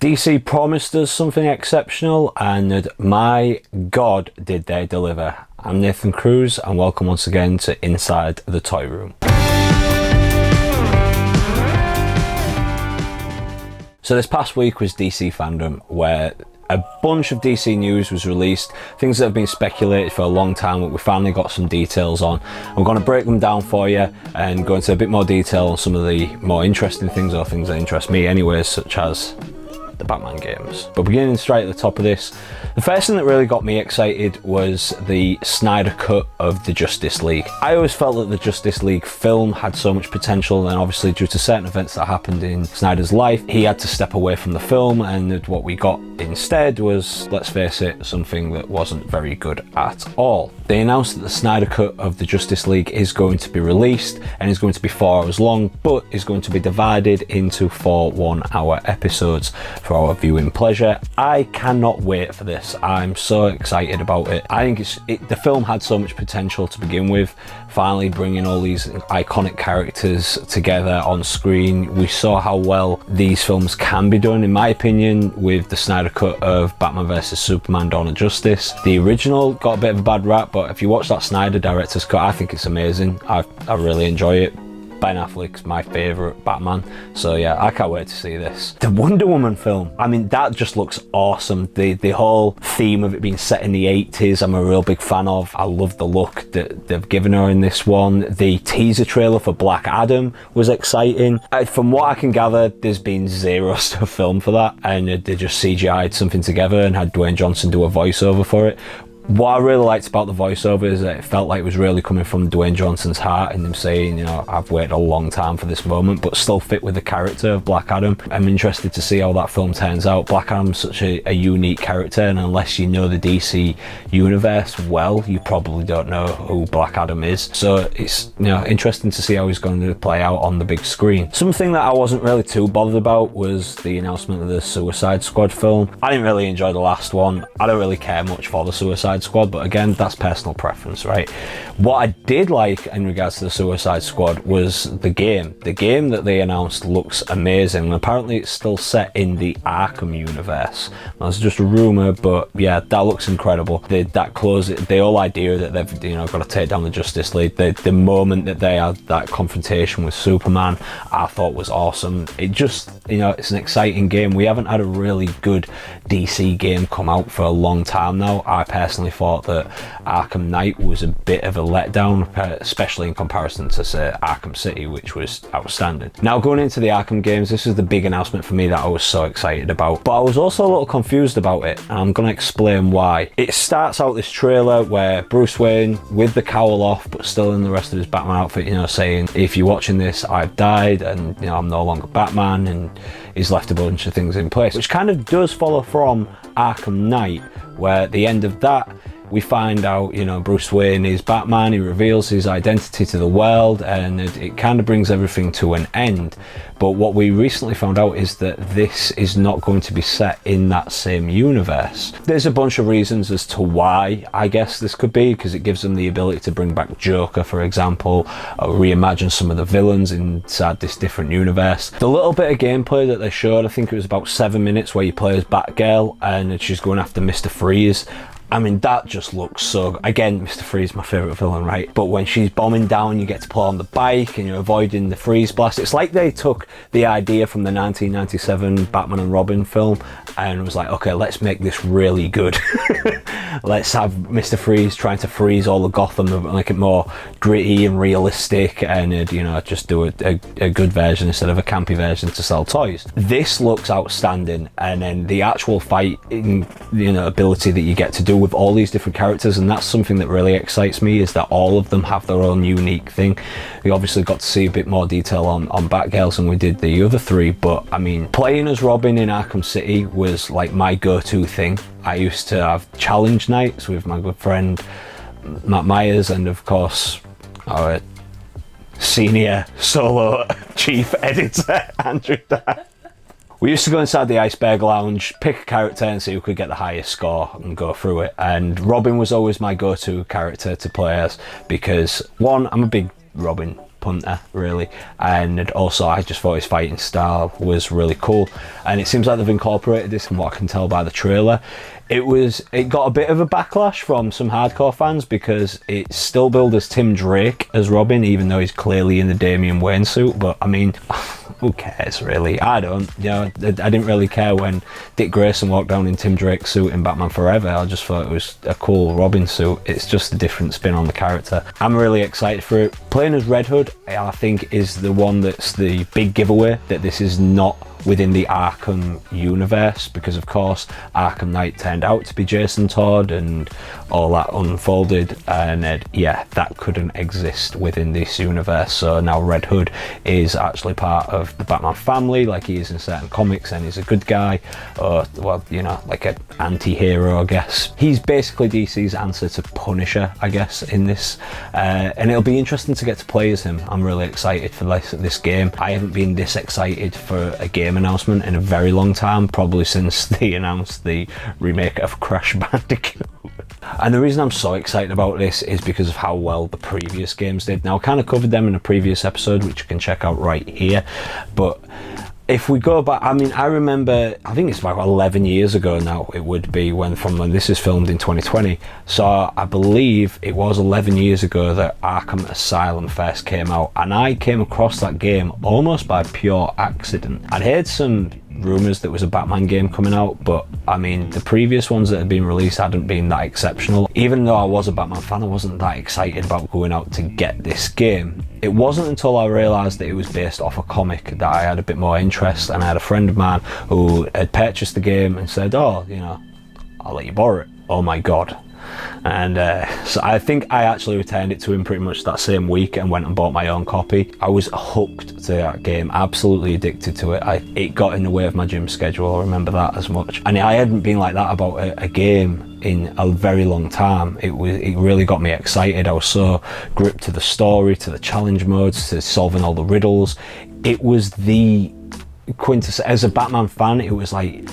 DC promised us something exceptional, and my God, did they deliver. I'm Nathan Cruz, and welcome once again to Inside the Toy Room. So this past week was DC Fandome, where a bunch of DC news was released, things that have been speculated for a long time, but we finally got some details on. We're going to break them down for you and go into a bit more detail on some of the more interesting things, or things that interest me anyways, such as the Batman games. But beginning straight at the top of this, the first thing that really got me excited was the Snyder cut of the Justice League. I always felt that the Justice League film had so much potential, and obviously due to certain events that happened in Snyder's life, he had to step away from the film, and what we got instead was, let's face it, something that wasn't very good at all. They announced that the Snyder cut of the Justice League is going to be released and is going to be 4 hours long, but is going to be divided into 4 1-hour episodes for our viewing pleasure. I cannot wait for this. I'm so excited about it. I think the film had so much potential to begin with. Finally bringing all these iconic characters together on screen. We saw how well these films can be done, in my opinion, with the Snyder cut of Batman vs Superman: Dawn of Justice. The original got a bit of a bad rap, but if you watch that Snyder director's cut, I think it's amazing. I really enjoy it. Ben Affleck's my favourite Batman, so yeah, I can't wait to see this. The Wonder Woman film, I mean, that just looks awesome. The whole theme of it being set in the 80s, I'm a real big fan of. I love the look that they've given her in this one. The teaser trailer for Black Adam was exciting. From what I can gather, there's been zero stuff filmed for that, and they just CGI'd something together and had Dwayne Johnson do a voiceover for it. What I really liked about the voiceover is that it felt like it was really coming from Dwayne Johnson's heart, and him saying, you know, I've waited a long time for this moment, but still fit with the character of Black Adam. I'm interested to see how that film turns out. Black Adam's such a unique character, and unless you know the DC universe well, you probably don't know who Black Adam is. So it's, you know, interesting to see how he's going to play out on the big screen. Something that I wasn't really too bothered about was the announcement of the Suicide Squad film. I didn't really enjoy the last one. I don't really care much for the Suicide Squad, but again, that's personal preference, right? What I did like in regards to the Suicide Squad was the game. The game that they announced looks amazing, and apparently it's still set in the Arkham universe. That's just a rumor, but yeah, that looks incredible. The whole idea that they've, you know, got to take down the Justice League, the moment that they had that confrontation with Superman, I thought was awesome. It just, you know, it's an exciting game. We haven't had a really good DC game come out for a long time now. I personally thought that Arkham Knight was a bit of a letdown, especially in comparison to, say, Arkham City, which was outstanding. Now, going into the Arkham games, this is the big announcement for me that I was so excited about, but I was also a little confused about it, and I'm going to explain why. It starts out this trailer where Bruce Wayne, with the cowl off but still in the rest of his Batman outfit, you know, saying, if you're watching this, I've died, and, you know, I'm no longer Batman, and he's left a bunch of things in place, which kind of does follow from Arkham Knight, where at the end of that, we find out, you know, Bruce Wayne is Batman, he reveals his identity to the world, and it kind of brings everything to an end. But what we recently found out is that this is not going to be set in that same universe. There's a bunch of reasons as to why, I guess this could be, because it gives them the ability to bring back Joker, for example, or reimagine some of the villains inside this different universe. The little bit of gameplay that they showed, I think it was about 7 minutes, where you play as Batgirl and she's going after Mr. Freeze. I mean, that just looks so good. Again, Mr. Freeze, my favourite villain, right? But when she's bombing down, you get to play on the bike and you're avoiding the freeze blast. It's like they took the idea from the 1997 Batman and Robin film and was like, okay, let's make this really good. Let's have Mr. Freeze trying to freeze all of Gotham and make it more gritty and realistic, and you know, just do a good version instead of a campy version to sell toys. This looks outstanding, and then the actual fighting, you know, ability that you get to do with all these different characters, and that's something that really excites me, is that all of them have their own unique thing. We obviously got to see a bit more detail on Batgirl than we did the other three, but I mean, playing as Robin in Arkham City was like my go-to thing. I used to have challenge nights with my good friend Matt Myers, and of course our senior solo chief editor Andrew Dye. We used to go inside the Iceberg Lounge, pick a character and see who could get the highest score and go through it. And Robin was always my go-to character to play as, because one, I'm a big Robin punter really, and also I just thought his fighting style was really cool, and it seems like they've incorporated this, from what I can tell by the trailer. It got a bit of a backlash from some hardcore fans because it's still billed as Tim Drake as Robin, even though he's clearly in the Damian Wayne suit. But I mean, who cares really? I don't, you know, I didn't really care when Dick Grayson walked down in Tim Drake's suit in Batman Forever. I just thought it was a cool Robin suit. It's just a different spin on the character. I'm really excited for it. Playing as Red Hood, I think, is the one that's the big giveaway that this is not within the Arkham universe, because of course Arkham Knight turned out to be Jason Todd and all that unfolded, and yeah, that couldn't exist within this universe. So now Red Hood is actually part of the Batman family, like he is in certain comics, and he's a good guy, or well, you know, like an anti-hero, I guess. He's basically DC's answer to Punisher, I guess, in this, and it'll be interesting to get to play as him. I'm really excited for this game. I haven't been this excited for a game announcement in a very long time, probably since they announced the remake of Crash Bandicoot. And the reason I'm so excited about this is because of how well the previous games did. Now, I kind of covered them in a previous episode, which you can check out right here, but if we go back, I mean, I remember, I think it's about 11 years ago now, it would be, from when this is filmed in 2020. So I believe it was 11 years ago that Arkham Asylum first came out, and I came across that game almost by pure accident. I'd heard some rumours that was a Batman game coming out, but I mean, the previous ones that had been released hadn't been that exceptional. Even though I was a Batman fan, I wasn't that excited about going out to get this game. It wasn't until I realised that it was based off a comic that I had a bit more interest, and I had a friend of mine who had purchased the game and said, oh, you know, I'll let you borrow it. Oh my god. And so I think I actually returned it to him pretty much that same week and went and bought my own copy. I was hooked to that game, absolutely addicted to it. It got in the way of my gym schedule, I remember that as much. And I hadn't been like that about a game in a very long time. It really got me excited. I was so gripped to the story, to the challenge modes, to solving all the riddles. It was the quintessence. As a Batman fan, it was like,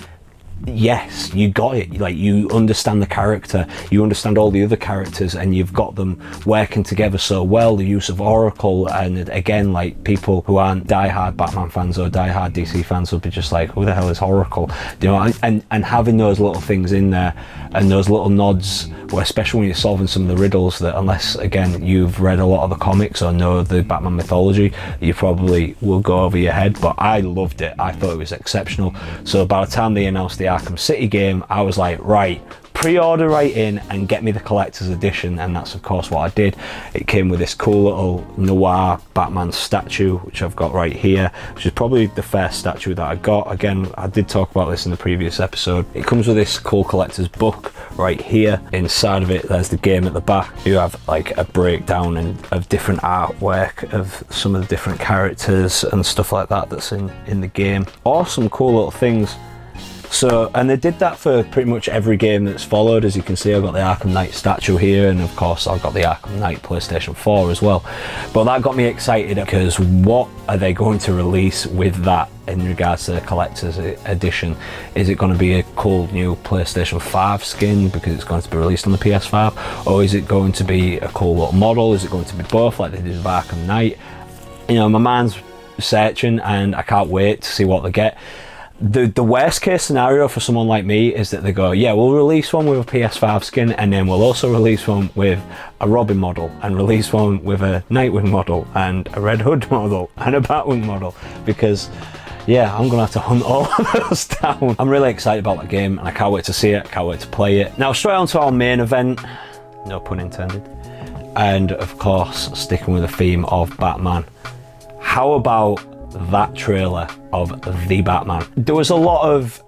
yes, you got it. Like, you understand the character, you understand all the other characters, and you've got them working together so well. The use of Oracle, and again, like, people who aren't diehard Batman fans or diehard DC fans will be just like, who the hell is Oracle? You know, and having those little things in there and those little nods, especially when you're solving some of the riddles that, unless again you've read a lot of the comics or know the Batman mythology, you probably will go over your head. But I loved it. I thought it was exceptional. So by the time they announced the Arkham City game, I was like, right, pre-order right in and get me the collector's edition. And that's of course what I did. It came with this cool little noir Batman statue, which I've got right here, which is probably the first statue that I got. Again, I did talk about this in the previous episode. It comes with this cool collector's book right here. Inside of it, there's the game at the back. You have like a breakdown of different artwork of some of the different characters and stuff like that that's in the game. Awesome, cool little things. So, and they did that for pretty much every game that's followed. As you can see, I've got the Arkham Knight statue here, and of course I've got the Arkham Knight PlayStation 4 as well. But that got me excited, because what are they going to release with that in regards to the collector's edition? Is it going to be a cool new PlayStation 5 skin because it's going to be released on the PS5? Or is it going to be a cool little model? Is it going to be both like they did with Arkham Knight? You know, my mind's searching and I can't wait to see what they get. The worst case scenario for someone like me is that they go, yeah, we'll release one with a PS5 skin, and then we'll also release one with a Robin model, and release one with a Nightwing model, and a Red Hood model, and a Batwing model, because yeah, I'm gonna have to hunt all of those down. I'm really excited about that game, and I can't wait to see it, can't wait to play it. Now straight on to our main event, no pun intended, and of course sticking with the theme of Batman. How about that trailer of the Batman? There was a lot of,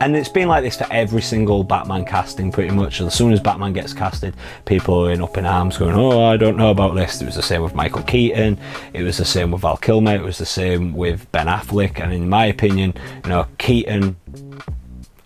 and it's been like this for every single Batman casting pretty much. As soon as Batman gets casted, people are up in arms going, oh, I don't know about this. It was the same with Michael Keaton, it was the same with Val Kilmer, it was the same with Ben Affleck, and in my opinion, you know, Keaton,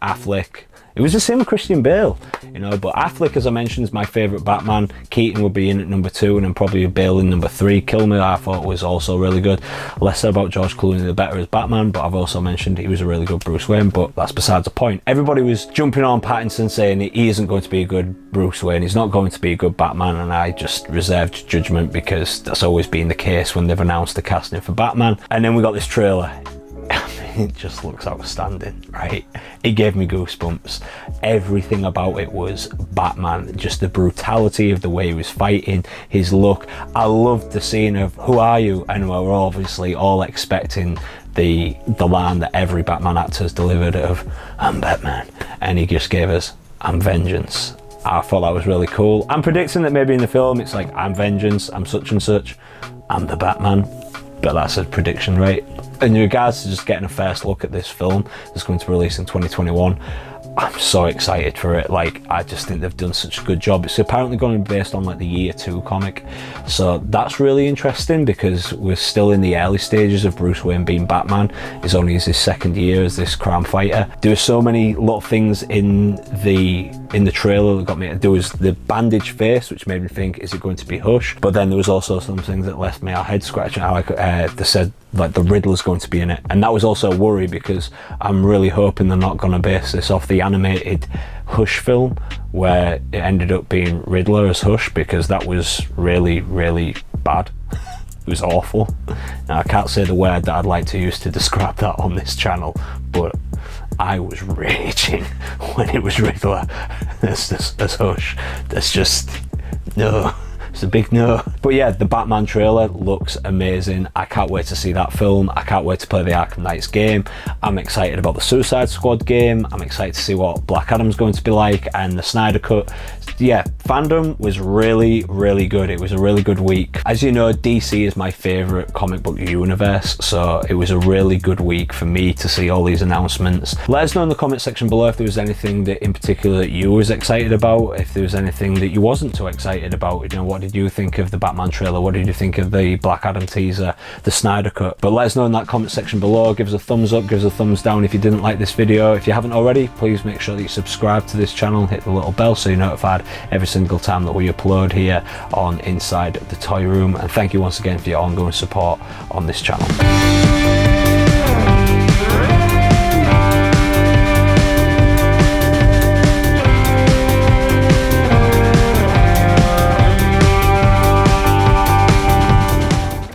Affleck, it was the same with Christian Bale. you know. But Affleck, as I mentioned, is my favourite Batman. Keaton would be in at number 2, and then probably Bale in number 3. Kilmer, I thought, was also really good. Less so about George Clooney, the better as Batman, but I've also mentioned he was a really good Bruce Wayne, but that's besides the point. Everybody was jumping on Pattinson saying he isn't going to be a good Bruce Wayne, he's not going to be a good Batman, and I just reserved judgment because that's always been the case when they've announced the casting for Batman. And then we got this trailer. It just looks outstanding, right? It gave me goosebumps. Everything about it was Batman. Just the brutality of the way he was fighting, his look. I loved the scene of "Who are you?" and we're obviously all expecting the line that every Batman actor has delivered of "I'm Batman," and he just gave us "I'm vengeance." I thought that was really cool. I'm predicting that maybe in the film it's like "I'm vengeance, I'm such and such, I'm the Batman," but that's a prediction, right? In regards to just getting a first look at this film that's going to release in 2021, I'm so excited for it. Like, I just think they've done such a good job. It's apparently going to be based on like the Year 2 comic, so that's really interesting because we're still in the early stages of Bruce Wayne being Batman. It's only his second year as this crime fighter. There were so many little things in the trailer that got me. There was the bandaged face, which made me think, is it going to be Hush? But then there was also some things that left me a head scratching. They said like the Riddler's going to be in it, and that was also a worry because I'm really hoping they're not going to base this off the animated Hush film where it ended up being Riddler as Hush, because that was really, really bad. It was awful. Now, I can't say the word that I'd like to use to describe that on this channel, but I was raging when it was Riddler as Hush. That's just, no. It's a big no. But yeah, the Batman trailer looks amazing. I can't wait to see that film. I can't wait to play the Gotham Knights game. I'm excited about the Suicide Squad game. I'm excited to see what Black Adam's going to be like, and the Snyder Cut. Yeah, Fandom was really, really good. It was a really good week. As you know, DC is my favourite comic book universe, so it was a really good week for me to see all these announcements. Let us know in the comment section below if there was anything that in particular that you was excited about, if there was anything that you wasn't too excited about. You know, what did you think of the Batman trailer? What did you think of the Black Adam teaser, the Snyder Cut? But let us know in that comment section below. Give us a thumbs up, give us a thumbs down if you didn't like this video. If you haven't already, please make sure that you subscribe to this channel and hit the little bell so you're notified every single time that we upload here on Inside the Toy Room. And thank you once again for your ongoing support on this channel.